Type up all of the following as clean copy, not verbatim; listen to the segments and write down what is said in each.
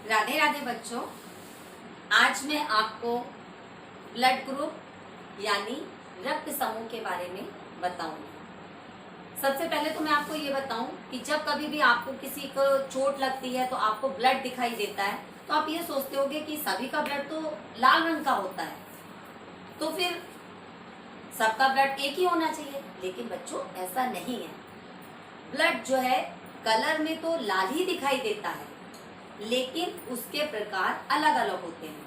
राधे राधे बच्चों, आज मैं आपको ब्लड ग्रुप यानी रक्त समूह के बारे में बताऊंगी। सबसे पहले तो मैं आपको ये बताऊं कि जब कभी भी आपको किसी को चोट लगती है तो आपको ब्लड दिखाई देता है तो आप ये सोचते होगे कि सभी का ब्लड तो लाल रंग का होता है, तो फिर सबका ब्लड एक ही होना चाहिए। लेकिन बच्चों ऐसा नहीं है। ब्लड जो है कलर में तो लाल ही दिखाई देता है, लेकिन उसके प्रकार अलग अलग होते हैं।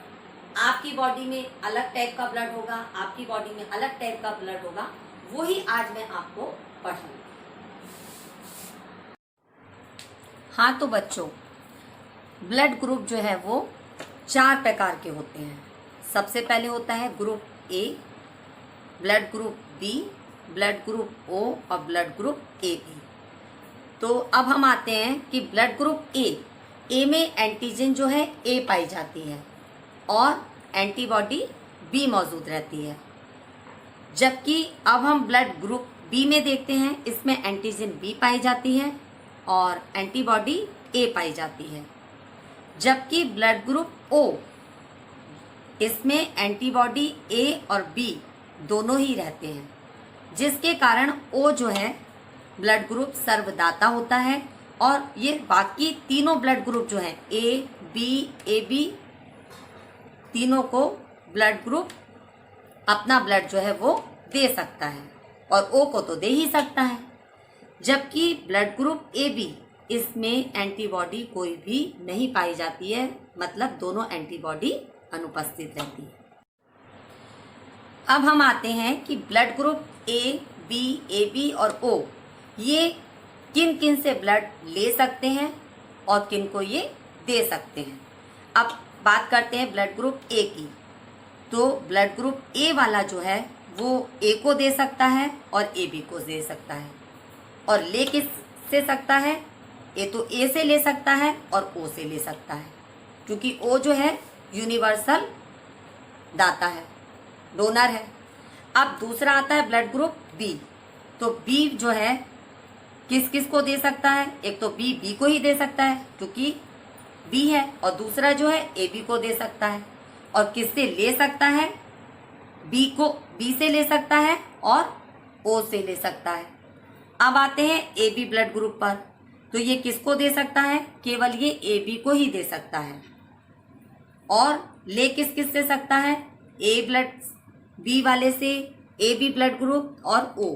आपकी बॉडी में अलग टाइप का ब्लड होगा, आपकी बॉडी में अलग टाइप का ब्लड होगा। वही आज मैं आपको पढ़ाऊंगी। हाँ तो बच्चों, ब्लड ग्रुप जो है वो 4 प्रकार के होते हैं। सबसे पहले होता है group A, blood group B, blood group O और ब्लड ग्रुप ए बी। तो अब हम आते हैं कि ब्लड ग्रुप ए में एंटीजन जो है ए पाई जाती है और एंटीबॉडी बी मौजूद रहती है। जबकि अब हम ब्लड ग्रुप बी में देखते हैं, इसमें एंटीजन बी पाई जाती है और एंटीबॉडी ए पाई जाती है। जबकि ब्लड ग्रुप ओ, इसमें एंटीबॉडी ए और बी दोनों ही रहते हैं, जिसके कारण ओ जो है ब्लड ग्रुप सर्वदाता होता है और ये बाकी तीनों ब्लड ग्रुप जो हैं ए बी तीनों को ब्लड ग्रुप अपना ब्लड जो है वो दे सकता है और ओ को तो दे ही सकता है। जबकि ब्लड ग्रुप ए बी, इसमें एंटीबॉडी कोई भी नहीं पाई जाती है, मतलब दोनों एंटीबॉडी अनुपस्थित रहती है। अब हम आते हैं कि ब्लड ग्रुप ए बी और ओ ये किन किन से ब्लड ले सकते हैं और किन को ये दे सकते हैं। अब बात करते हैं ब्लड ग्रुप ए की। तो ब्लड ग्रुप ए वाला जो है वो ए को दे सकता है और ए बी को दे सकता है। और ले किस से सकता है? ए तो ए से ले सकता है और ओ से ले सकता है, क्योंकि ओ जो है यूनिवर्सल दाता है, डोनर है। अब दूसरा आता है ब्लड ग्रुप बी। तो बी जो है किस किस को दे सकता है? एक तो बी को ही दे सकता है क्योंकि बी है, और दूसरा जो है ए बी को दे सकता है। और किससे ले सकता है? बी से ले सकता है और ओ से ले सकता है। अब आते हैं ए बी ब्लड ग्रुप पर। तो ये किसको दे सकता है? केवल ये ए बी को ही दे सकता है। और ले किस किस से सकता है? ए ब्लड बी वाले से, ए बी ब्लड ग्रुप और ओ,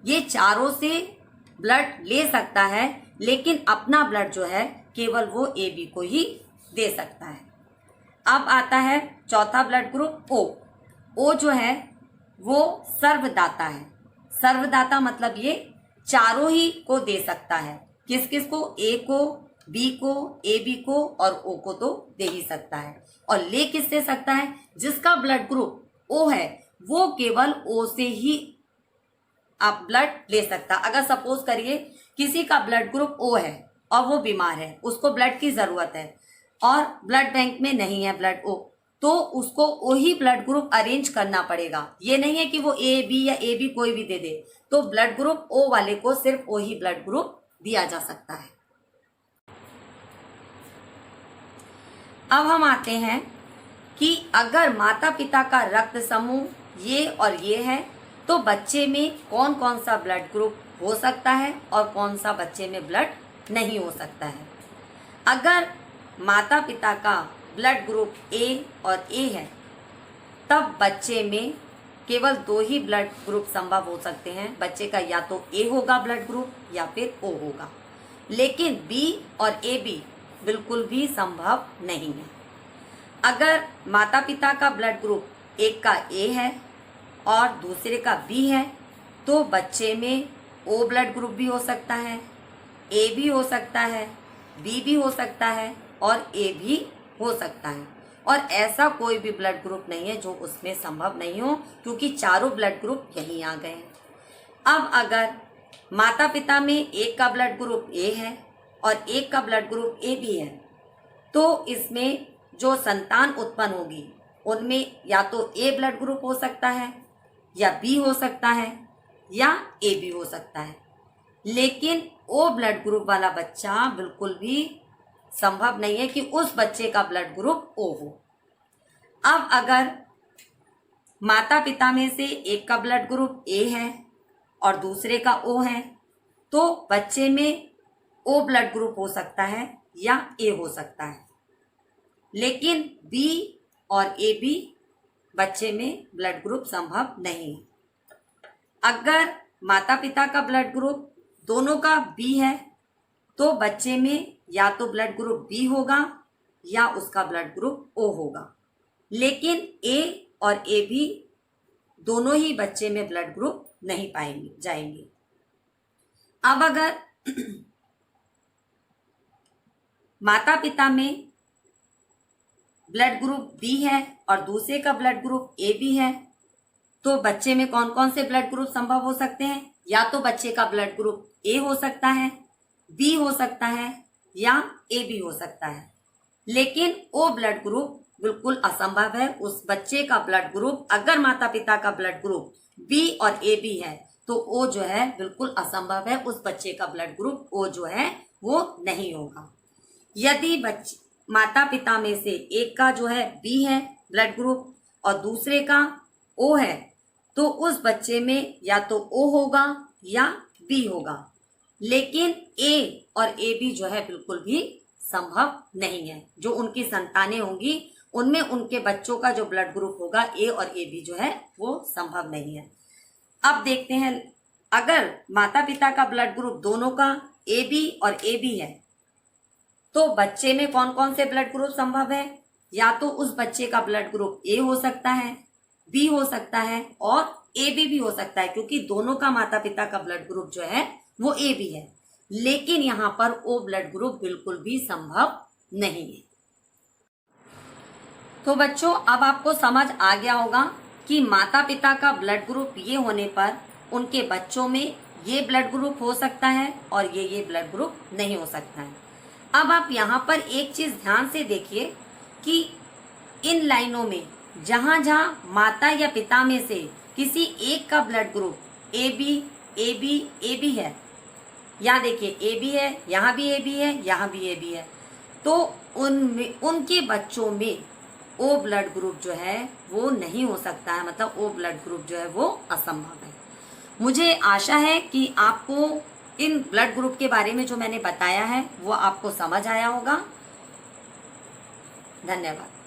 ये चारों से ब्लड ले सकता है, लेकिन अपना ब्लड जो है केवल वो ए बी को ही दे सकता है। अब आता है चौथा ब्लड ग्रुप ओ। ओ जो है वो सर्वदाता है। सर्वदाता मतलब ये चारों ही को दे सकता है। किस किस को? ए को, बी को, ए बी को और ओ को तो दे ही सकता है। और ले किस से सकता है? जिसका ब्लड ग्रुप ओ है वो केवल ओ से ही आप ब्लड ले सकता। अगर सपोज करिए किसी का ब्लड ग्रुप ओ है और वो बीमार है, उसको ब्लड की जरूरत है और ब्लड बैंक में नहीं है ब्लड ओ, तो उसको ओ ही ब्लड ग्रुप अरेंज करना पड़ेगा। ये नहीं है कि वो ए बी या ए बी कोई भी दे दे। तो ब्लड ग्रुप ओ वाले को सिर्फ ओ ही ब्लड ग्रुप दिया जा सकता है। अब हम आते हैं कि अगर माता पिता का रक्त समूह ये और ये है तो बच्चे में कौन कौन सा ब्लड ग्रुप हो सकता है और कौन सा बच्चे में ब्लड नहीं हो सकता है। अगर माता पिता का ब्लड ग्रुप ए और ए है, तब बच्चे में केवल 2 ही ब्लड ग्रुप संभव हो सकते हैं। बच्चे का या तो ए होगा ब्लड ग्रुप या फिर ओ होगा, लेकिन बी और ए बी बिल्कुल भी संभव नहीं है। अगर माता पिता का ब्लड ग्रुप एक का ए है और दूसरे का बी है, तो बच्चे में ओ ब्लड ग्रुप भी हो सकता है, ए भी हो सकता है, बी भी हो सकता है और ए भी हो सकता है। और ऐसा कोई भी ब्लड ग्रुप नहीं है जो उसमें संभव नहीं हो, क्योंकि चारों ब्लड ग्रुप यहीं आ गए हैं। अब अगर माता पिता में एक का ब्लड ग्रुप ए है और एक का ब्लड ग्रुप ए बी है, तो इसमें जो संतान उत्पन्न होगी उनमें या तो ए ब्लड ग्रुप हो सकता है या बी हो सकता है या ए बी हो सकता है। लेकिन ओ ब्लड ग्रुप वाला बच्चा बिल्कुल भी संभव नहीं है कि उस बच्चे का ब्लड ग्रुप ओ हो। अब अगर माता पिता में से एक का ब्लड ग्रुप ए है और दूसरे का ओ है, तो बच्चे में ओ ब्लड ग्रुप हो सकता है या ए हो सकता है, लेकिन बी और ए बी बच्चे में ब्लड ग्रुप संभव नहीं है। अगर माता पिता का ब्लड ग्रुप दोनों का बी है, तो बच्चे में या तो ब्लड ग्रुप बी होगा या उसका ब्लड ग्रुप ओ होगा, लेकिन ए और ए बी दोनों ही बच्चे में ब्लड ग्रुप नहीं पाएंगे जाएंगे। अब अगर माता पिता में ब्लड ग्रुप बी है और दूसरे का ब्लड ग्रुप ए बी है, तो बच्चे में कौन कौन से ब्लड ग्रुप संभव हो सकते हैं? या तो बच्चे का ब्लड ग्रुप ए हो सकता है, बी हो सकता है या ए बी हो सकता है, लेकिन ओ ब्लड ग्रुप बिल्कुल असंभव है। उस बच्चे का ब्लड ग्रुप, अगर माता पिता का ब्लड ग्रुप बी और ए बी है, तो ओ जो है बिल्कुल असंभव है, उस बच्चे का ब्लड ग्रुप ओ जो है वो नहीं होगा। यदि माता पिता में से एक का जो है बी है ब्लड ग्रुप और दूसरे का ओ है, तो उस बच्चे में या तो ओ होगा या बी होगा, लेकिन ए और ए बी जो है बिल्कुल भी संभव नहीं है। जो उनकी संतानें होंगी उनमें उनके बच्चों का जो ब्लड ग्रुप होगा ए और ए बी जो है वो संभव नहीं है। अब देखते हैं, अगर माता पिता का ब्लड ग्रुप दोनों का ए बी और ए बी है, तो बच्चे में कौन कौन से ब्लड ग्रुप संभव है? या तो उस बच्चे का ब्लड ग्रुप ए हो सकता है, बी हो सकता है और ए बी भी हो सकता है, क्योंकि दोनों का माता पिता का ब्लड ग्रुप जो है वो ए बी है, लेकिन यहां पर ओ ब्लड ग्रुप बिल्कुल भी संभव नहीं है। तो बच्चों, अब आपको समझ आ गया होगा कि माता पिता का ब्लड ग्रुप ये होने पर उनके बच्चों में ये ब्लड ग्रुप हो सकता है और ये ब्लड ग्रुप नहीं हो सकता है। अब आप यहाँ पर एक चीज ध्यान से देखिए कि इन लाइनों में जहां जहां माता या पिता में से किसी एक का ब्लड ग्रुप ए बी है, यहाँ देखिए ए बी है, यहाँ भी ए बी है, यहाँ भी ए बी है, तो उनके बच्चों में ओ ब्लड ग्रुप जो है वो नहीं हो सकता है, मतलब ओ ब्लड ग्रुप जो है वो असंभव है। मुझे आशा है कि आपको इन ब्लड ग्रुप के बारे में जो मैंने बताया है वो आपको समझ आया होगा। धन्यवाद।